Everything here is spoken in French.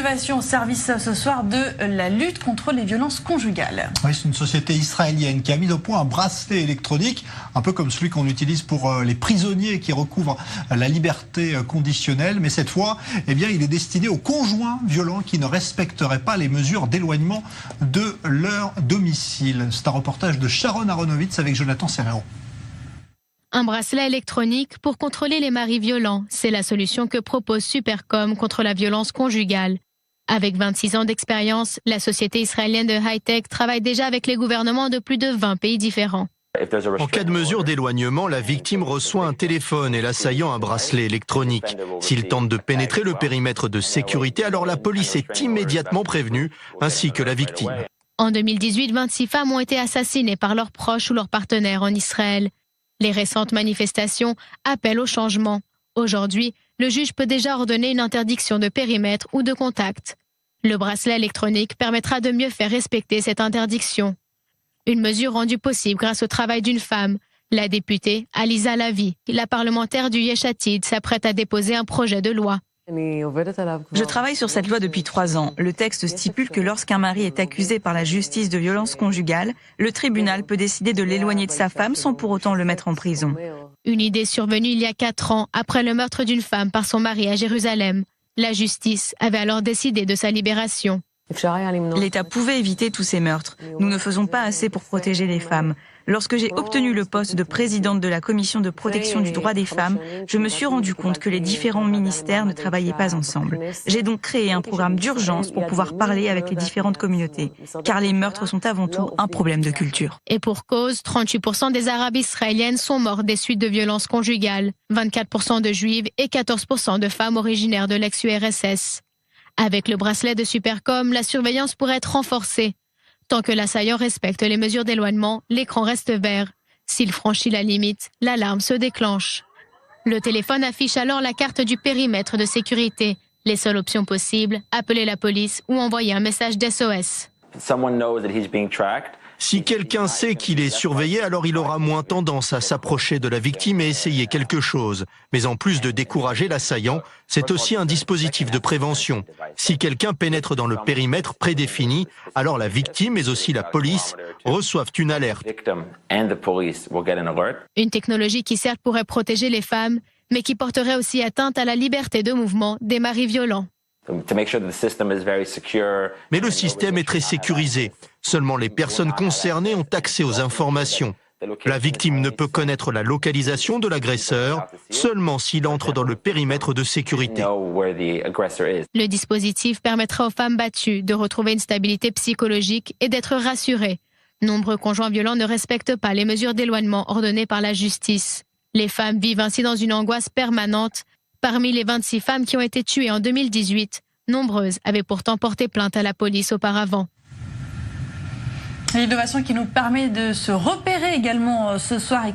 Innovation au service ce soir de la lutte contre les violences conjugales. Oui, c'est une société israélienne qui a mis au point un bracelet électronique, un peu comme celui qu'on utilise pour les prisonniers qui recouvrent la liberté conditionnelle. Mais cette fois, eh bien, il est destiné aux conjoints violents qui ne respecteraient pas les mesures d'éloignement de leur domicile. C'est un reportage de Sharon Aronovitz avec Jonathan Serrero. Un bracelet électronique pour contrôler les maris violents, c'est la solution que propose Supercom contre la violence conjugale. Avec 26 ans d'expérience, la société israélienne de high-tech travaille déjà avec les gouvernements de plus de 20 pays différents. En cas de mesure d'éloignement, la victime reçoit un téléphone et l'assaillant un bracelet électronique. S'il tente de pénétrer le périmètre de sécurité, alors la police est immédiatement prévenue, ainsi que la victime. En 2018, 26 femmes ont été assassinées par leurs proches ou leurs partenaires en Israël. Les récentes manifestations appellent au changement. Aujourd'hui, le juge peut déjà ordonner une interdiction de périmètre ou de contact. Le bracelet électronique permettra de mieux faire respecter cette interdiction. Une mesure rendue possible grâce au travail d'une femme, la députée Aliza Lavi. La parlementaire du Yesh Atid s'apprête à déposer un projet de loi. Je travaille sur cette loi depuis 3 ans. Le texte stipule que lorsqu'un mari est accusé par la justice de violence conjugale, le tribunal peut décider de l'éloigner de sa femme sans pour autant le mettre en prison. Une idée survenue il y a 4 ans après le meurtre d'une femme par son mari à Jérusalem. La justice avait alors décidé de sa libération. L'État pouvait éviter tous ces meurtres. Nous ne faisons pas assez pour protéger les femmes. Lorsque j'ai obtenu le poste de présidente de la commission de protection du droit des femmes, je me suis rendu compte que les différents ministères ne travaillaient pas ensemble. J'ai donc créé un programme d'urgence pour pouvoir parler avec les différentes communautés, car les meurtres sont avant tout un problème de culture. Et pour cause, 38% des Arabes israéliennes sont morts des suites de violences conjugales, 24% de Juives et 14% de femmes originaires de l'ex-URSS. Avec le bracelet de Supercom, la surveillance pourrait être renforcée. Tant que l'assaillant respecte les mesures d'éloignement, l'écran reste vert. S'il franchit la limite, l'alarme se déclenche. Le téléphone affiche alors la carte du périmètre de sécurité. Les seules options possibles, appeler la police ou envoyer un message d'SOS. Si quelqu'un sait qu'il est surveillé, alors il aura moins tendance à s'approcher de la victime et essayer quelque chose. Mais en plus de décourager l'assaillant, c'est aussi un dispositif de prévention. Si quelqu'un pénètre dans le périmètre prédéfini, alors la victime, mais aussi la police, reçoivent une alerte. Une technologie qui certes pourrait protéger les femmes, mais qui porterait aussi atteinte à la liberté de mouvement des maris violents. Mais le système est très sécurisé. Seulement les personnes concernées ont accès aux informations. La victime ne peut connaître la localisation de l'agresseur seulement s'il entre dans le périmètre de sécurité. Le dispositif permettra aux femmes battues de retrouver une stabilité psychologique et d'être rassurées. Nombreux conjoints violents ne respectent pas les mesures d'éloignement ordonnées par la justice. Les femmes vivent ainsi dans une angoisse permanente. Parmi les 26 femmes qui ont été tuées en 2018, nombreuses avaient pourtant porté plainte à la police auparavant. L'innovation qui nous permet de se repérer également ce soir et